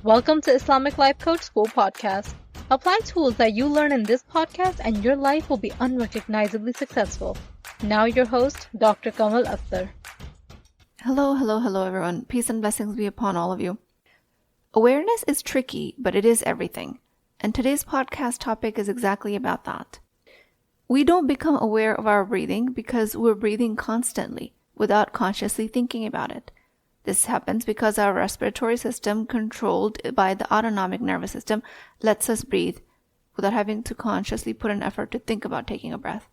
Welcome to Islamic Life Coach School Podcast. Apply tools that you learn in this podcast and your life will be unrecognizably successful. Now your host, Dr. Kamal Akhtar. Hello everyone. Peace and blessings be upon all of you. Awareness is tricky, but it is everything. And today's podcast topic is exactly about that. We don't become aware of our breathing because we're breathing constantly without consciously thinking about it. This happens because our respiratory system, controlled by the autonomic nervous system, lets us breathe without having to consciously put an effort to think about taking a breath.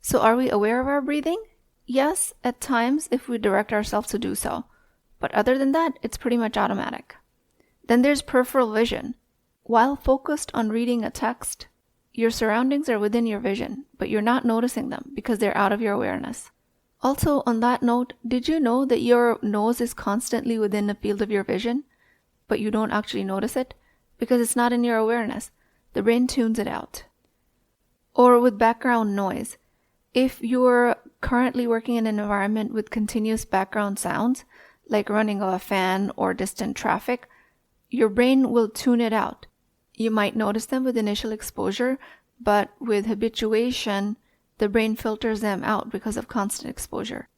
So are we aware of our breathing? Yes, at times if we direct ourselves to do so. But other than that, it's pretty much automatic. Then there's peripheral vision. While focused on reading a text, your surroundings are within your vision, but you're not noticing them because they're out of your awareness. Also, on that note, did you know that your nose is constantly within the field of your vision, but you don't actually notice it? Because it's not in your awareness. The brain tunes it out. Or with background noise. If you're currently working in an environment with continuous background sounds, like running of a fan or distant traffic, your brain will tune it out. You might notice them with initial exposure, but with habituation, the brain filters them out because of constant exposure.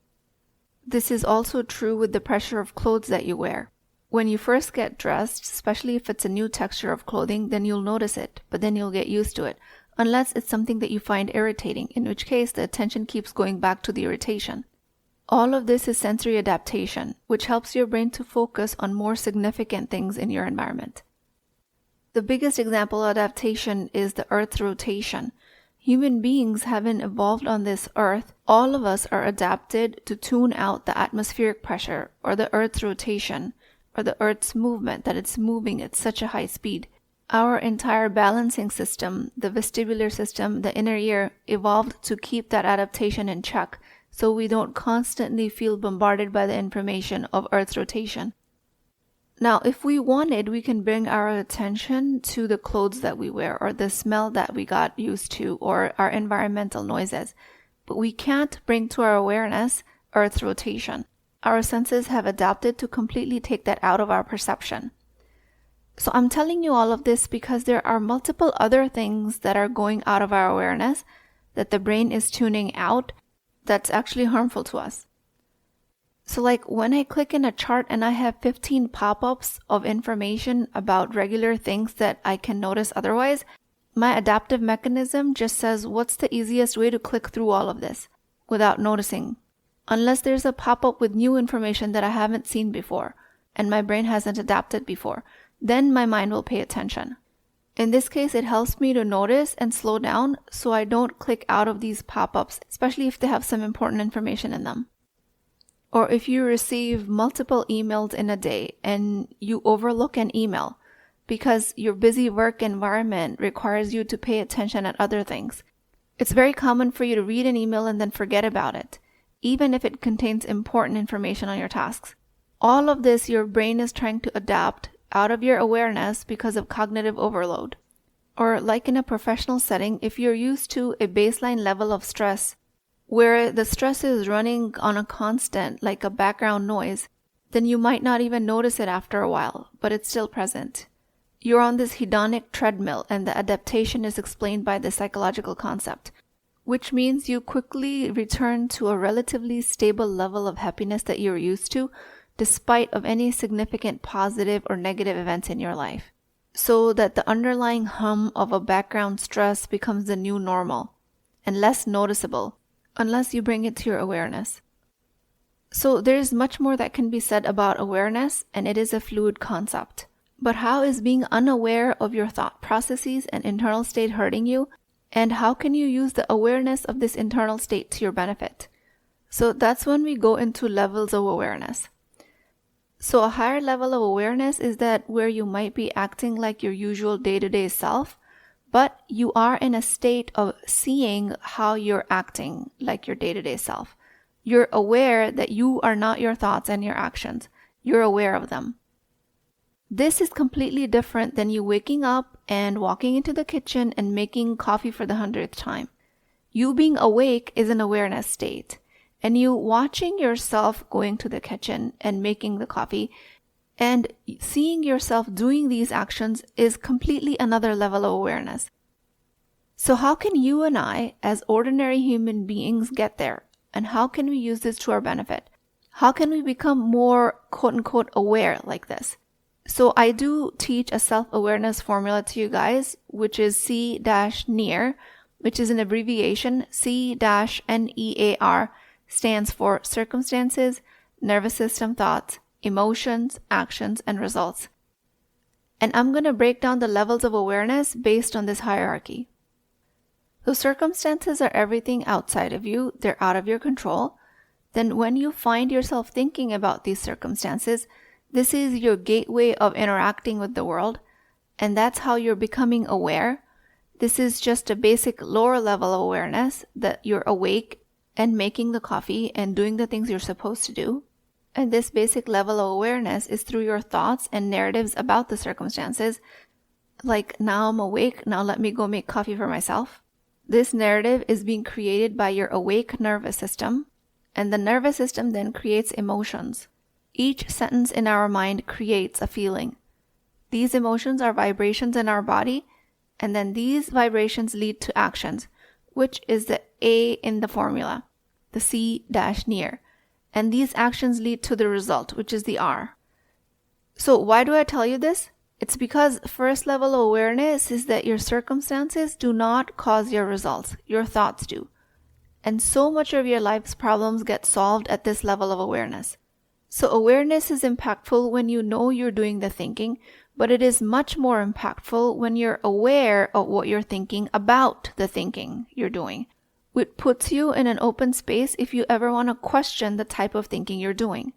This is also true with the pressure of clothes that you wear. When you first get dressed, especially if it's a new texture of clothing, then you'll notice it, but then you'll get used to it, unless it's something that you find irritating, in which case the attention keeps going back to the irritation. All of this is sensory adaptation, which helps your brain to focus on more significant things in your environment. The biggest example of adaptation is the Earth's rotation. Human beings haven't evolved on this Earth. All of us are adapted to tune out the atmospheric pressure or the Earth's rotation or the Earth's movement, that it's moving at such a high speed. Our entire balancing system, the vestibular system, the inner ear, evolved to keep that adaptation in check so we don't constantly feel bombarded by the information of Earth's rotation. Now, if we wanted, we can bring our attention to the clothes that we wear or the smell that we got used to or our environmental noises. But we can't bring to our awareness Earth's rotation. Our senses have adapted to completely take that out of our perception. So I'm telling you all of this because there are multiple other things that are going out of our awareness that the brain is tuning out that's actually harmful to us. So like when I click in a chart and I have 15 pop-ups of information about regular things that I can notice otherwise, my adaptive mechanism just says what's the easiest way to click through all of this without noticing. Unless there's a pop-up with new information that I haven't seen before and my brain hasn't adapted before, then my mind will pay attention. In this case, it helps me to notice and slow down so I don't click out of these pop-ups, especially if they have some important information in them. Or if you receive multiple emails in a day and you overlook an email because your busy work environment requires you to pay attention at other things. It's very common for you to read an email and then forget about it, even if it contains important information on your tasks. All of this your brain is trying to adapt out of your awareness because of cognitive overload. Or like in a professional setting, if you're used to a baseline level of stress where the stress is running on a constant, like a background noise, then you might not even notice it after a while, but it's still present. You're on this hedonic treadmill and the adaptation is explained by the psychological concept, which means you quickly return to a relatively stable level of happiness that you're used to, despite of any significant positive or negative events in your life. So that the underlying hum of a background stress becomes the new normal and less noticeable, unless you bring it to your awareness. So there is much more that can be said about awareness, and it is a fluid concept. But how is being unaware of your thought processes and internal state hurting you? And how can you use the awareness of this internal state to your benefit? So that's when we go into levels of awareness. So a higher level of awareness is that where you might be acting like your usual day-to-day self, but you are in a state of seeing how you're acting like your day-to-day self. You're aware that you are not your thoughts and your actions. You're aware of them. This is completely different than you waking up and walking into the kitchen and making coffee for the 100th time. You being awake is an awareness state, and you watching yourself going to the kitchen and making the coffee And seeing yourself doing these actions is completely another level of awareness. So how can you and I, as ordinary human beings, get there? And how can we use this to our benefit? How can we become more quote-unquote aware like this? So I do teach a self-awareness formula to you guys, which is C-NEAR, which is an abbreviation. C-NEAR stands for circumstances, nervous system thoughts, emotions, actions, and results. And I'm going to break down the levels of awareness based on this hierarchy. So circumstances are everything outside of you. They're out of your control. Then when you find yourself thinking about these circumstances, this is your gateway of interacting with the world, and that's how you're becoming aware. This is just a basic lower level of awareness that you're awake and making the coffee and doing the things you're supposed to do. And this basic level of awareness is through your thoughts and narratives about the circumstances. Like, now I'm awake, now let me go make coffee for myself. This narrative is being created by your awake nervous system, and the nervous system then creates emotions. Each sentence in our mind creates a feeling. These emotions are vibrations in our body, and then these vibrations lead to actions, which is the A in the formula, the C-NEAR. And these actions lead to the result, which is the R. So why do I tell you this? It's because first level of awareness is that your circumstances do not cause your results. Your thoughts do. And so much of your life's problems get solved at this level of awareness. So awareness is impactful when you know you're doing the thinking, but it is much more impactful when you're aware of what you're thinking about the thinking you're doing. Which puts you in an open space if you ever want to question the type of thinking you're doing.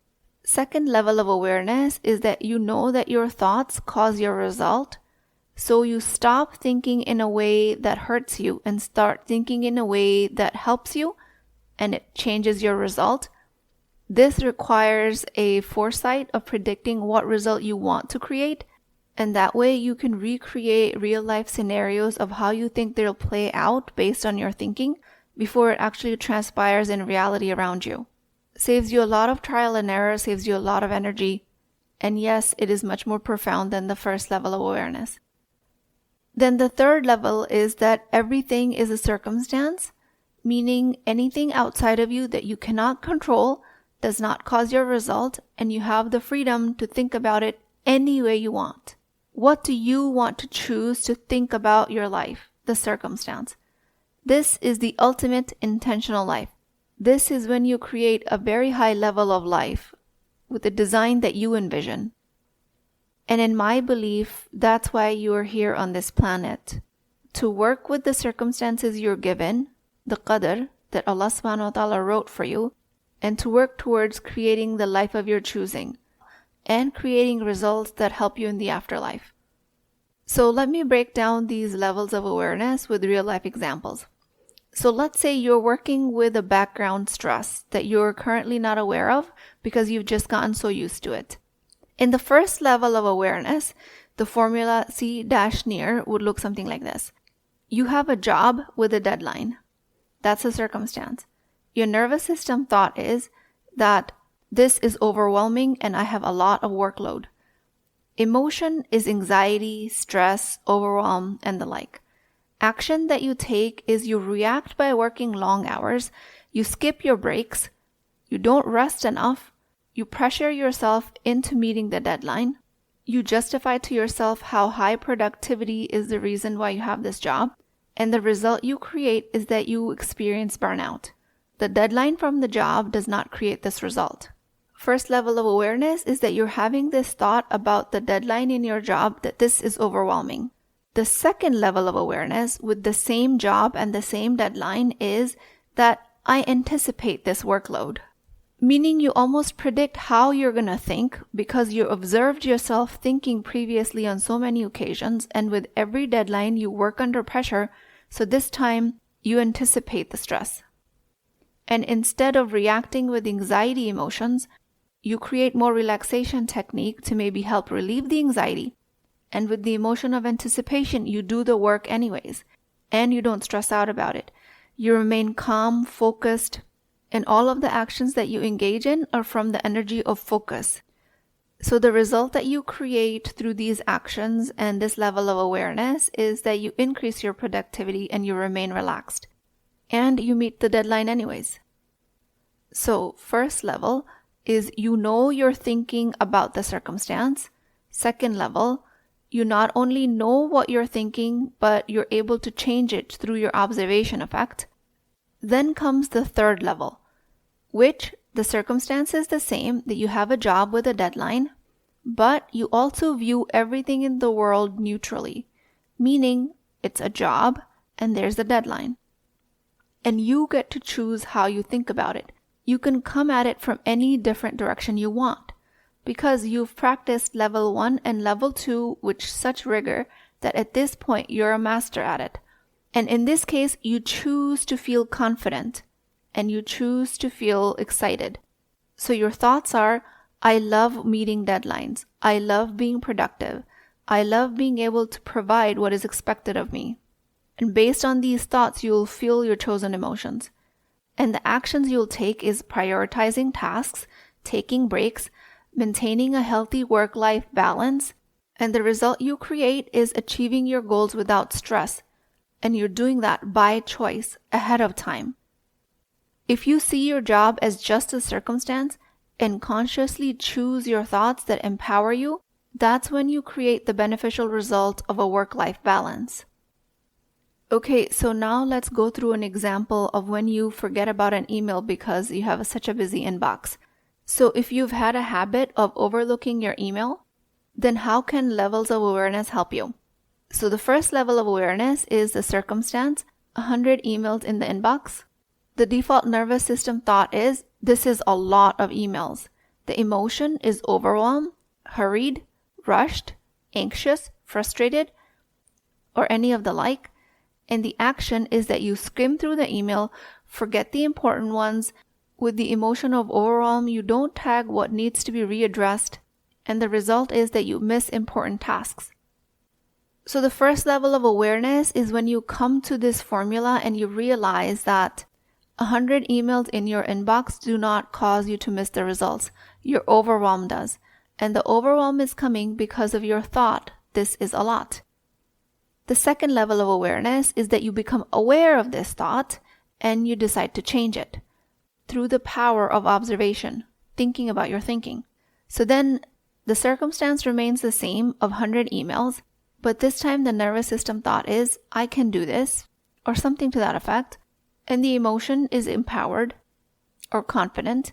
Second level of awareness is that you know that your thoughts cause your result, so you stop thinking in a way that hurts you and start thinking in a way that helps you, and it changes your result. This requires a foresight of predicting what result you want to create, and that way you can recreate real-life scenarios of how you think they'll play out based on your thinking before it actually transpires in reality around you. Saves you a lot of trial and error, saves you a lot of energy, and yes, it is much more profound than the first level of awareness. Then the third level is that everything is a circumstance, meaning anything outside of you that you cannot control does not cause your result, and you have the freedom to think about it any way you want. What do you want to choose to think about your life, the circumstance? This is the ultimate intentional life. This is when you create a very high level of life with a design that you envision. And in my belief, that's why you are here on this planet. To work with the circumstances you're given, the qadr that Allah subhanahu wa ta'ala wrote for you, and to work towards creating the life of your choosing and creating results that help you in the afterlife. So let me break down these levels of awareness with real life examples. So let's say you're working with a background stress that you're currently not aware of because you've just gotten so used to it. In the first level of awareness, the formula C-NEAR would look something like this. You have a job with a deadline. That's a circumstance. Your nervous system thought is that this is overwhelming and I have a lot of workload. Emotion is anxiety, stress, overwhelm, and the like. Action that you take is you react by working long hours, you skip your breaks, you don't rest enough, you pressure yourself into meeting the deadline, you justify to yourself how high productivity is the reason why you have this job, and the result you create is that you experience burnout. The deadline from the job does not create this result. First level of awareness is that you're having this thought about the deadline in your job that this is overwhelming. The second level of awareness with the same job and the same deadline is that I anticipate this workload. Meaning you almost predict how you're going to think because you observed yourself thinking previously on so many occasions, and with every deadline you work under pressure, so this time you anticipate the stress. And instead of reacting with anxiety emotions, you create more relaxation technique to maybe help relieve the anxiety. And with the emotion of anticipation, you do the work anyways, and you don't stress out about it. You remain calm, focused, and all of the actions that you engage in are from the energy of focus. So the result that you create through these actions and this level of awareness is that you increase your productivity and you remain relaxed. And you meet the deadline anyways. So first level is you know you're thinking about the circumstance. Second level, you not only know what you're thinking, but you're able to change it through your observation effect. Then comes the third level, which the circumstance is the same, that you have a job with a deadline, but you also view everything in the world neutrally, meaning it's a job and there's a deadline. And you get to choose how you think about it. You can come at it from any different direction you want, because you've practiced level 1 and level 2 with such rigor that at this point you're a master at it. And in this case, you choose to feel confident and you choose to feel excited. So your thoughts are, I love meeting deadlines. I love being productive. I love being able to provide what is expected of me. And based on these thoughts, you'll feel your chosen emotions. And the actions you'll take is prioritizing tasks, taking breaks, maintaining a healthy work-life balance, and the result you create is achieving your goals without stress. And you're doing that by choice, ahead of time. If you see your job as just a circumstance and consciously choose your thoughts that empower you, that's when you create the beneficial result of a work-life balance. Okay, so now let's go through an example of when you forget about an email because you have such a busy inbox. So if you've had a habit of overlooking your email, then how can levels of awareness help you? So the first level of awareness is the circumstance, 100 emails in the inbox. The default nervous system thought is, this is a lot of emails. The emotion is overwhelmed, hurried, rushed, anxious, frustrated, or any of the like. And the action is that you skim through the email, forget the important ones. With the emotion of overwhelm, you don't tag what needs to be readdressed, and the result is that you miss important tasks. So the first level of awareness is when you come to this formula and you realize that 100 emails in your inbox do not cause you to miss the results. Your overwhelm does. And the overwhelm is coming because of your thought, this is a lot. The second level of awareness is that you become aware of this thought and you decide to change it through the power of observation, thinking about your thinking. So then the circumstance remains the same of 100 emails, but this time the nervous system thought is, I can do this, or something to that effect, and the emotion is empowered or confident,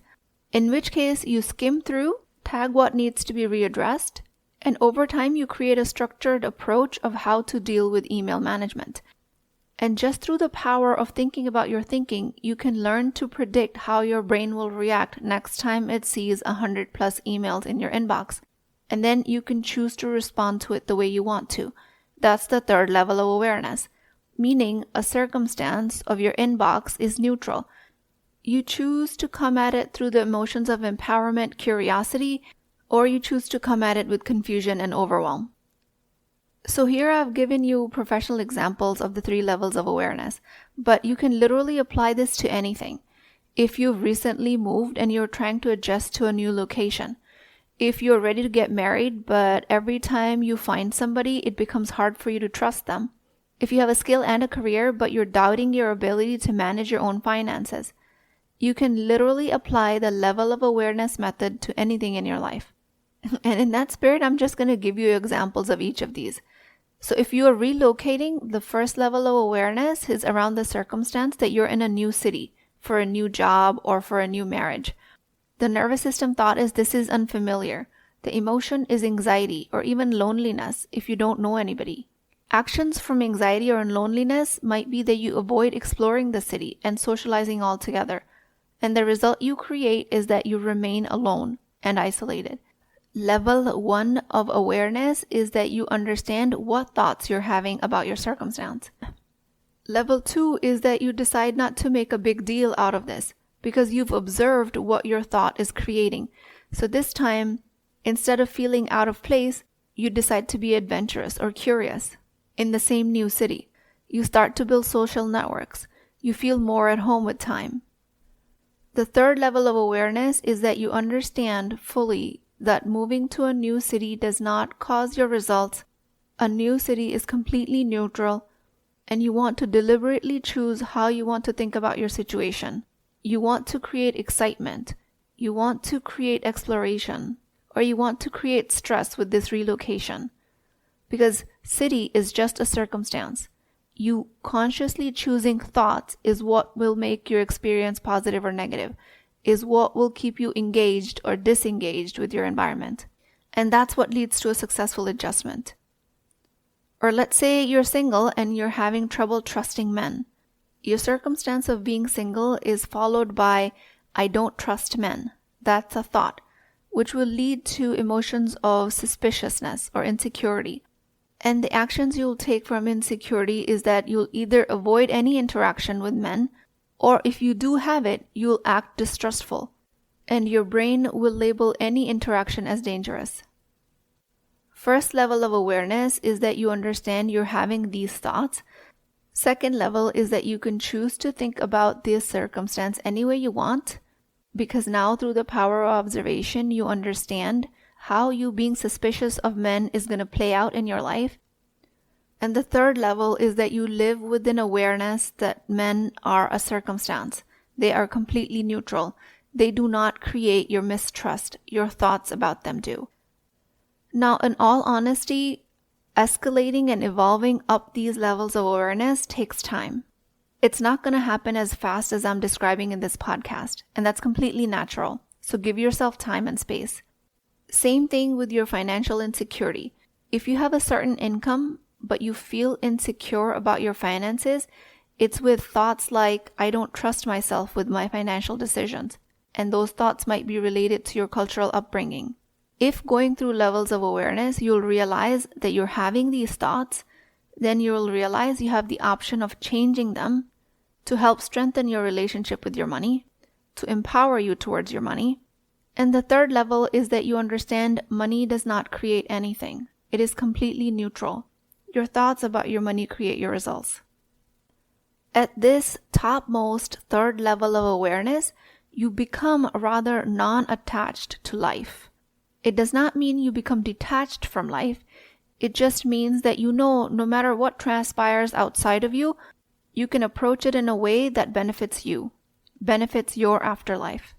in which case you skim through, tag what needs to be readdressed, and over time you create a structured approach of how to deal with email management. And just through the power of thinking about your thinking, you can learn to predict how your brain will react next time it sees 100 plus emails in your inbox. And then you can choose to respond to it the way you want to. That's the third level of awareness, meaning a circumstance of your inbox is neutral. You choose to come at it through the emotions of empowerment, curiosity, or you choose to come at it with confusion and overwhelm. So here I've given you professional examples of the 3 levels of awareness, but you can literally apply this to anything. If you've recently moved and you're trying to adjust to a new location, if you're ready to get married, but every time you find somebody, it becomes hard for you to trust them. If you have a skill and a career, but you're doubting your ability to manage your own finances, you can literally apply the level of awareness method to anything in your life. And in that spirit, I'm just going to give you examples of each of these. So if you are relocating, the first level of awareness is around the circumstance that you're in a new city for a new job or for a new marriage. The nervous system thought is this is unfamiliar. The emotion is anxiety or even loneliness if you don't know anybody. Actions from anxiety or loneliness might be that you avoid exploring the city and socializing altogether. And the result you create is that you remain alone and isolated. Level 1 of awareness is that you understand what thoughts you're having about your circumstance. Level 2 is that you decide not to make a big deal out of this because you've observed what your thought is creating. So this time, instead of feeling out of place, you decide to be adventurous or curious in the same new city. You start to build social networks. You feel more at home with time. The third level of awareness is that you understand fully that moving to a new city does not cause your results. A new city is completely neutral, and you want to deliberately choose how you want to think about your situation. You want to create excitement. You want to create exploration, or you want to create stress with this relocation. Because city is just a circumstance. You consciously choosing thoughts is what will make your experience positive or negative, is what will keep you engaged or disengaged with your environment. And that's what leads to a successful adjustment. Or let's say you're single and you're having trouble trusting men. Your circumstance of being single is followed by, I don't trust men. That's a thought, which will lead to emotions of suspiciousness or insecurity. And the actions you'll take from insecurity is that you'll either avoid any interaction with men, or if you do have it, you'll act distrustful, and your brain will label any interaction as dangerous. First level of awareness is that you understand you're having these thoughts. Second level is that you can choose to think about this circumstance any way you want, because now through the power of observation, you understand how you being suspicious of men is going to play out in your life. And the third level is that you live with an awareness that men are a circumstance. They are completely neutral. They do not create your mistrust. Your thoughts about them do. Now, in all honesty, escalating and evolving up these levels of awareness takes time. It's not going to happen as fast as I'm describing in this podcast, and that's completely natural. So give yourself time and space. Same thing with your financial insecurity. If you have a certain income, but you feel insecure about your finances, it's with thoughts like, I don't trust myself with my financial decisions. And those thoughts might be related to your cultural upbringing. If going through levels of awareness, you'll realize that you're having these thoughts, then you'll realize you have the option of changing them to help strengthen your relationship with your money, to empower you towards your money. And the third level is that you understand money does not create anything. It is completely neutral. Your thoughts about your money create your results. At this topmost third level of awareness, you become rather non-attached to life. It does not mean you become detached from life. It just means that you know no matter what transpires outside of you, you can approach it in a way that benefits you, benefits your afterlife.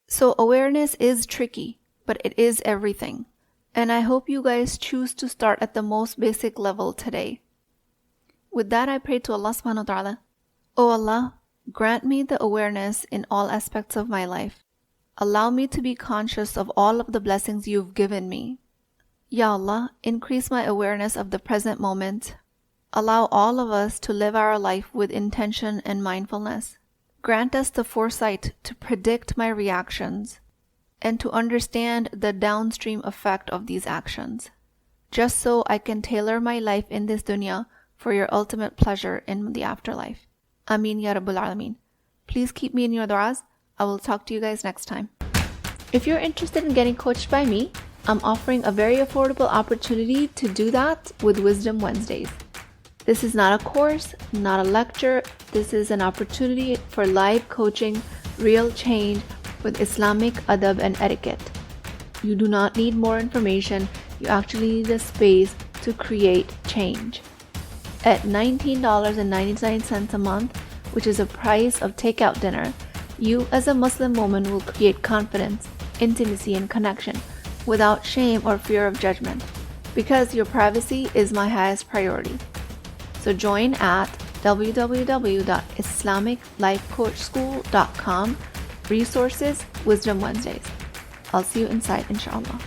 So awareness is tricky, but it is everything. And I hope you guys choose to start at the most basic level today. With that, I pray to Allah subhanahu wa ta'ala. O Allah, grant me the awareness in all aspects of my life. Allow me to be conscious of all of the blessings you've given me. Ya Allah, increase my awareness of the present moment. Allow all of us to live our life with intention and mindfulness. Grant us the foresight to predict my reactions and to understand the downstream effect of these actions, just so I can tailor my life in this dunya for your ultimate pleasure in the afterlife. Ameen Ya Rabbul Alameen. Please keep me in your du'as. I will talk to you guys next time. If you're interested in getting coached by me, I'm offering a very affordable opportunity to do that with Wisdom Wednesdays. This is not a course, not a lecture. This is an opportunity for live coaching, real change with Islamic adab and etiquette. You do not need more information. You actually need a space to create change. At $19.99 a month, which is a price of takeout dinner, you as a Muslim woman will create confidence, intimacy, and connection without shame or fear of judgment, because your privacy is my highest priority. So join at www.islamiclifecoachschool.com, resources, Wisdom Wednesdays. I'll see you inside, inshallah.